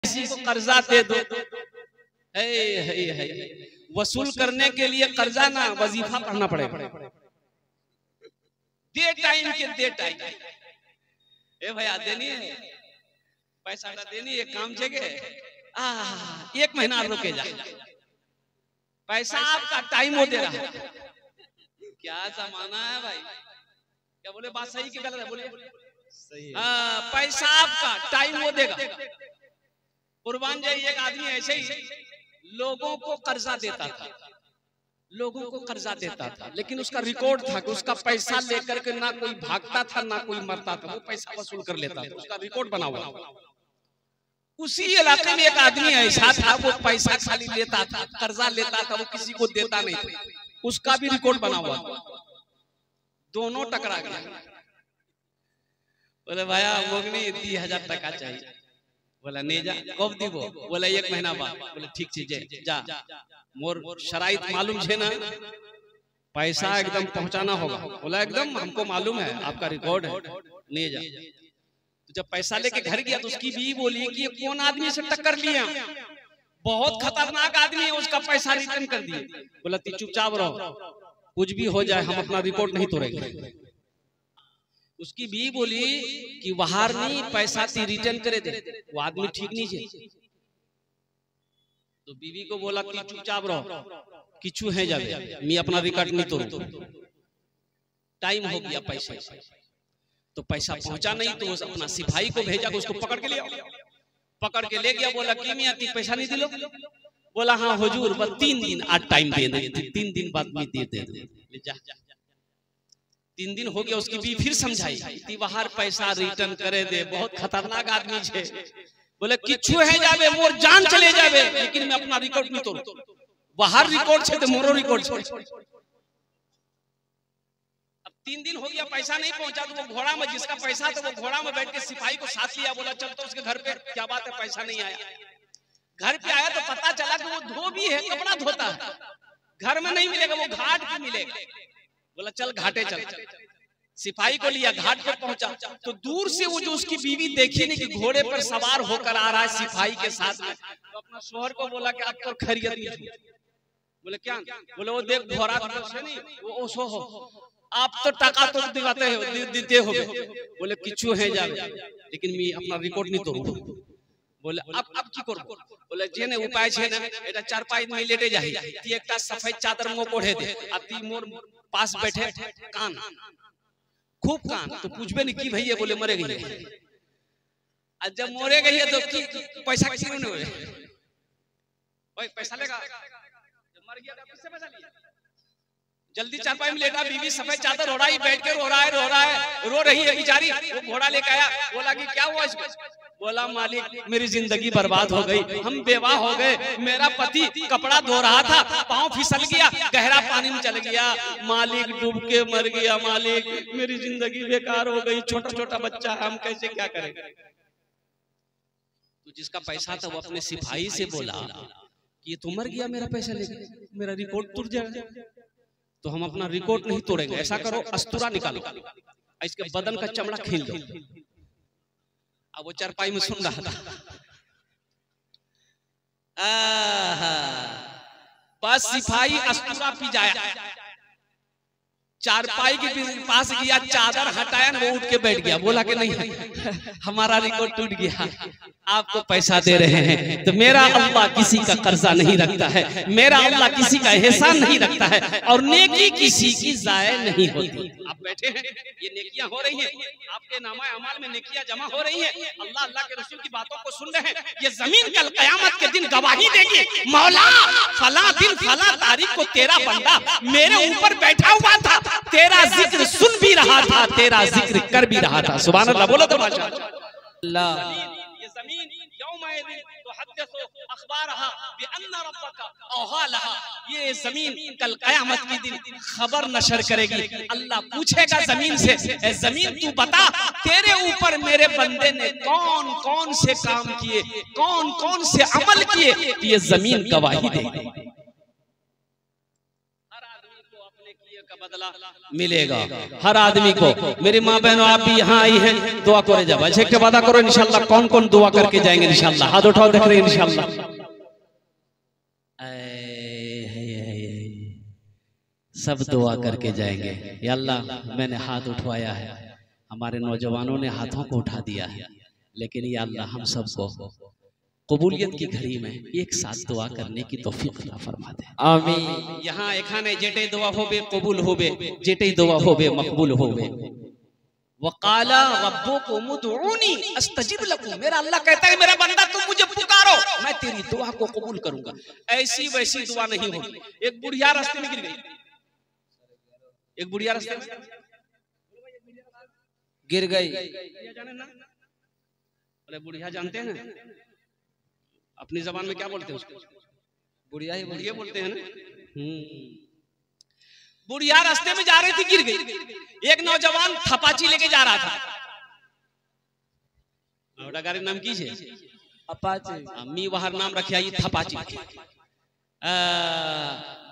किसी को कर्जा दे दो, है वसूल करने के लिए कर्जा ना वजीफा पढ़ना पड़ेगा। दे टाइम के दे टाइम, ए भैया देनी है पैसा देनी है, काम जगह 1 महीना रुके जा, पैसा आपका टाइम हो दे रहा है। क्या जमाना है भाई, क्या बोले बात सही की गलत है? बोलिए सही है। पैसा आपका टाइम वो देगा। कुर्बान जाइए, एक आदमी ऐसे ही लोगों को कर्जा देता था, लोगों को कर्जा देता था, लेकिन उसका रिकॉर्ड था कि उसका पैसा लेकर के ना कोई भागता था ना कोई मरता था, वो पैसा वसूल कर लेता था, उसका रिकॉर्ड बना हुआ था। उसी इलाके में एक आदमी ऐसा था, वो पैसा खाली लेता था, कर्जा लेता था, वो किसी को देता नहीं था, उसका भी रिकॉर्ड बना हुआ था। दोनों टकरा गया। बोले भैया मोगनी 30,000 टका चाहिए। बोला नहीं जा, कब दीबो? बोला 1 महीना बाद। बोले ठीक चीज जा, मोर शराइत मालूम है ना, पैसा एकदम पहुंचाना होगा। बोला एकदम हमको मालूम है, आपका रिकॉर्ड है, नहीं जा। तो जब पैसा लेके घर गया तो उसकी बीवी बोली कि ये कौन आदमी से टक्कर लिया, बहुत खतरनाक आदमी है, उसका पैसा रिटर्न कर दिए। बोला तू चुपचाप रहो, कुछ भी हो जाए हम अपना रिकॉर्ड नहीं तोड़ेंगे। उसकी बीवी बोली कि बाहर नहीं पैसा ती रिटर्न करे दे, वो आदमी ठीक नहीं है। तो बीवी को बोला कि चुपचाप रहो, किचू है जावे, मैं अपना रिकॉर्ड नहीं तोड़ू। टाइम हो गया पैसे, तो पैसा पहुंचा नहीं, तो उस अपना सिपाही को भेजा कि उसको पकड़ के ले आओ। पकड़ के ले गया, बोला कि मैं आती पैसा नहीं दिलो। बोला हाँ हुजूर, बस 3 दिन आज टाइम दे दे, 3 दिन बाद में दे दे जा। 3 दिन हो गया, उसकी बीवी फिर समझाई कि बाहर पैसा रिटर्न करे दे, बहुत खतरनाक आदमी है। बोले किछु है जावे, मोर जान चले जावे, लेकिन मैं अपना रिकॉर्ड नहीं तोड़ू। बाहर रिकॉर्ड है तो मोरो रिकॉर्ड है। अब 3 दिन हो गया, पैसा नहीं पहुंचा, तो वो घोड़ा में जिसका पैसा था वो घोड़ा में बैठ के सिपाही को साथ लिया। बोला चल तो उसके घर पे, क्या बात है पैसा नहीं आया। घर पे आया तो पता चला कि वो धोबी है, कपड़ा धोता है, घर में नहीं मिलेगा, वो घाट पे मिलेगा। बोला चल घाटे चल। सिपाही को लिया, घाट पे पहुंचा तो दूर से वो जो उसकी बीवी देखी नहीं कि घोड़े पर सवार होकर आ रहा है सिपाही के साथ में, तो अपना शोहर को बोला कि आप तो खैरियत नहीं। बोले क्या? बोले वो देख घोड़ा नहीं, वो ओसो हो, आप तो टका तो दिखाते हो, देते हो। बोले किचू है जावे, लेकिन मैं अपना रिकॉर्ड नहीं तोड़ू। बोले अब की करो? बोले जेने उपाय छे ना, एटा 4-5 में लेटे जाही, ती एकटा सफेद चादर मो कोढ़े दे, आ ती मोर पास बैठे कान खूब कान, तो पूछबे नहीं की भैया, बोले मरे गई। आज जब मरे गई है तो की पैसा क्यों नहीं हुए? भाई पैसा लेगा, जब मर गया तो किससे पैसा लिया? जल्दी 4-5 में लेटा, बीवी सफेद चादर ओढ़ाई, बैठ के रो रही है बेचारी। वो घोड़ा लेके आया, बोला कि क्या हुआ इसको? बोला मालिक मेरी जिंदगी बर्बाद हो गई, हम बेवाह हो गए, मेरा पति कपड़ा धो रहा था, पांव फिसल गया, गहरा पानी में चल गया, मालिक डूब के मर गया, मालिक मेरी जिंदगी बेकार हो गई, छोटा छोटा बच्चा है, हम कैसे क्या करें? तो जिसका पैसा था वो अपने सिपाही से बोला कि ये तो मर गया, मेरा पैसा लेके मेरा रिकॉर्ड टूट जाएगा, तो हम अपना रिकॉर्ड नहीं तोड़ेंगे। ऐसा करो अस्तूरा निकालो, इसके बदन का चमड़ा खींच दो। अब वो चारपाई में सुन रहा था, बस सिपाही अस्तूरा पी जाया, चारपाई के पास गया, चादर हटाया, वो उठ के बैठ गया। बोला कि नहीं हमारा रिकॉर्ड टूट गया, आपको पैसा दे रहे हैं, तो मेरा अल्लाह किसी का कर्जा नहीं रखता है, मेरा अल्लाह किसी का एहसान नहीं रखता है, और नेकी किसी की जाया नहीं होती। आप बैठे हैं, ये नेकियां हो रही हैं, आपके नामा अमाल में नेकियां जमा हो रही हैं, अल्लाह अल्लाह के रसूल की बातों को सुन रहे हैं। ये जमीन कल कयामत के दिन गवाही देगी, मौला फला दिन फला तारीख को तेरा बंदा मेरे ऊपर बैठा हुआ था, तेरा जिक्र सुन भी रहा था, तेरा जिक्र कर भी रहा था। सुभान अल्लाह, बोलो तो माशाअल्लाह। ये जमीन यौमइदिन तुहद्दिसु अखबारहा बिअन्ना रब्बका औहा लहा, ये जमीन कल कयामत के दिन खबर नशर करेगी। अल्लाह पूछेगा जमीन से, ए जमीन तू बता तेरे ऊपर मेरे बंदे ने कौन कौन से काम किए, कौन कौन से अमल किए, ये जमीन गवाही देगी। का बदला मिलेगा हर आदमी को। मेरी माँ बहनों आप भी यहाँ आई हैं, दुआ करे जब अच्छे के वादा करो इंशाल्लाह। कौन कौन दुआ करके जाएंगे इंशाल्लाह? हाथ उठाओ, देख रहे हैं इंशाल्लाह। सब दुआ करके जाएंगे। या अल्लाह मैंने हाथ उठवाया है, हमारे नौजवानों ने हाथों को उठा दिया है, लेकिन या अल्लाह हम सबको कबूलियत की घड़ी में एक साथ दुआ करने की तौफीक अता फरमा दे। आमीन। यहाँ एखाने जेटे दुआ होबे कबूल होबे, जेटे दुआ होबे मकबूल होबे। वकाला रब्बुकुम उदऊनी अस्तजिब लकुम। मेरा अल्लाह कहता है मेरा बंदा तुम मुझे पुकारो, मैं तेरी दुआ को कबूल करूंगा। ऐसी वैसी दुआ नहीं होगी। एक बुढ़िया रास्ते में गिर गई, एक बुढ़िया रास्ते में गिर गई। जाने ना, अरे बुढ़िया जानते हैं ना, अपनी जबान में क्या बोलते हैं उसको? बुढ़िया ही बुढ़िया बोलते हैं ना। बुढ़िया रास्ते में जा रही थी, गिर गई। एक नौजवान थपाची लेके जा रहा था। गाड़ी नाम की है अपाची, अम्मी वहां नाम रखिया ये थपाची।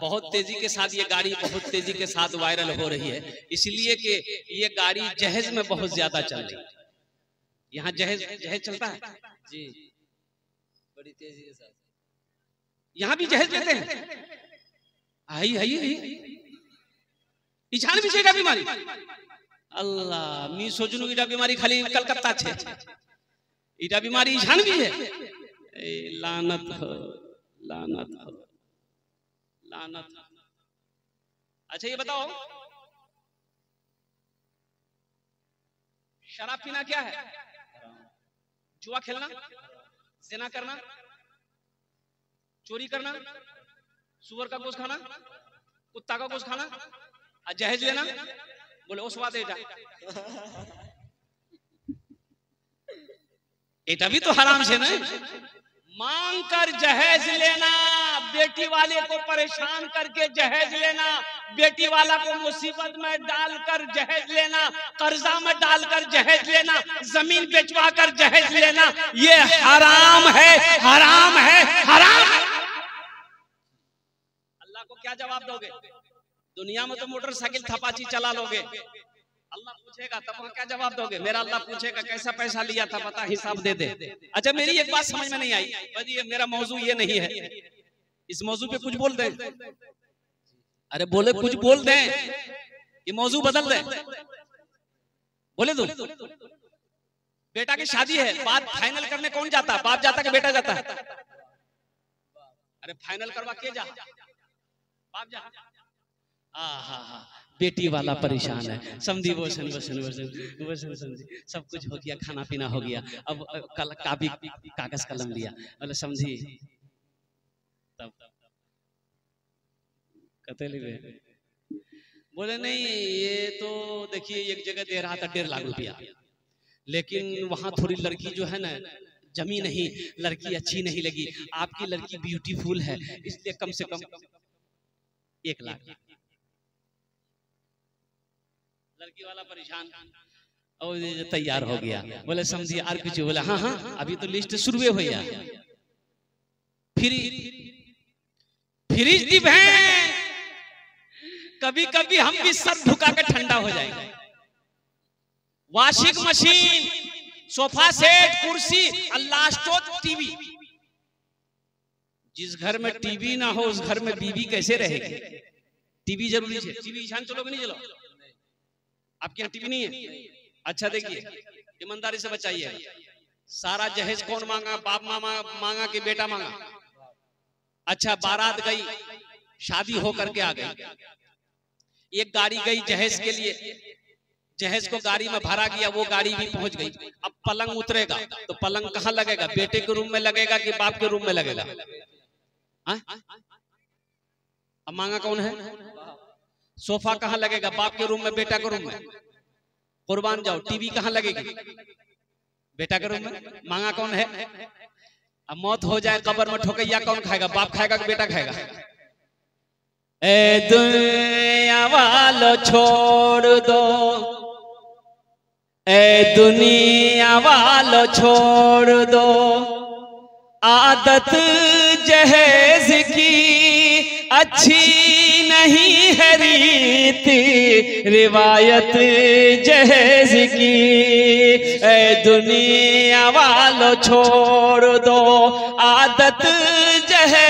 बहुत तेजी के साथ ये गाड़ी बहुत तेजी के साथ वायरल हो रही है, इसलिए कि ये गाड़ी जहेज में बहुत ज्यादा चल रही है। यहाँ जहेज चलता है जी बड़ी तेजी के साथ। यहाँ भी जहेज लेते हैं। इछान भी छेगा बीमारी अल्लाह मी सोचनू इटा बीमारी खाली कलकत्ता छे, इटा बीमारी इछान भी है। लानत हो, लानत हो, लानत। अच्छा ये बताओ शराब पीना क्या है? जुआ खेलना, ज़िना करना, चोरी करना, सुअर का गोश्त खाना, कुत्ता का गोश्त खाना, जहेज लेना। बोले उस बात एटा भी तो हराम से नहीं। मांग कर जहेज लेना, बेटी वाले को परेशान करके जहेज लेना, बेटी वाला को मुसीबत में डालकर जहेज लेना, कर्जा में डालकर जहेज लेना, जमीन बेचवा कर जहेज लेना, ये हराम है, हराम है, हराम है। अल्लाह को क्या जवाब दोगे? दुनिया में तो मोटरसाइकिल थपाची चला लोगे, अल्लाह पूछेगा तब वहां क्या जवाब दोगे? मेरा अल्लाह पूछेगा कैसा पैसा लिया था बता, हिसाब दे दे। अच्छा मेरी एक बात समझ में नहीं आई, ये मेरा मौजू ये नहीं है, इस मौजू पे कुछ बोल दें। अरे बोले कुछ बोल दें, ये मौजू बदल दे, बोले दो। बेटा की शादी है, बात फाइनल करने कौन जाता? बाप जाता कि बेटा जाता है? अरे फाइनल करवा के जा, बाप जा। हाँ बेटी वाला परेशान है, समझी वसन वसन वसन वसन समझी, सब कुछ हो गया, खाना पीना हो गया, अब कल कागज कलम लिया, बोले समझी तब कहते लगे। बोले नहीं ये तो देखिए एक जगह दे रहा था 1.5 लाख रुपया, लेकिन वहां थोड़ी लड़की जो है ना जमी नहीं, लड़की अच्छी नहीं लगी, आपकी लड़की ब्यूटीफुल है इसलिए कम से कम 1 लाख। लड़की वाला परेशान और तैयार हो गया, बोले समझिए और कुछ? बोले हाँ हाँ अभी तो लिस्ट शुरू हो गया। फ्रिज दी बहन, कभी कभी हम भी सर झुका के ठंडा हो जाएंगे। वॉशिंग मशीन, सोफा सेट, कुर्सी, लास्ट टीवी। जिस घर में टीवी ना हो उस घर में बीवी कैसे रहेगी? टीवी जरूरी है। टीवी ईशान चलोगे नहीं चलो? आपके यहाँ टीवी नहीं है? अच्छा देखिए ईमानदारी से बताइए, सारा जहेज कौन मांगा? बाप मामा मांगा कि बेटा मांगा? अच्छा बारात गई, शादी हो करके आ गई, एक गाड़ी गई जहेज के लिए, जहेज को गाड़ी में भरा गया, वो गाड़ी भी पहुंच गई। अब पलंग उतरेगा तो पलंग कहाँ लगेगा? बेटे के रूम में लगेगा कि बाप के रूम में लगेगा? अब मांगा कौन है? सोफा कहाँ लगेगा? बाप के रूम में, बेटा के रूम में? कुर्बान जाओ, टीवी कहाँ लगेगी? बेटा के रूम में। मांगा कौन है? अब मौत हो जाए कब्र में, ठोकैया कौन खाएगा? बाप खाएगा कि बेटा खाएगा? ए दुनिया वालों छोड़ दो, ए दुनिया वालों छोड़ दो, आदत जहेज की अच्छी नहीं है रीति रिवायत जहेज की। दुनिया वालों छोड़ दो आदत जहेज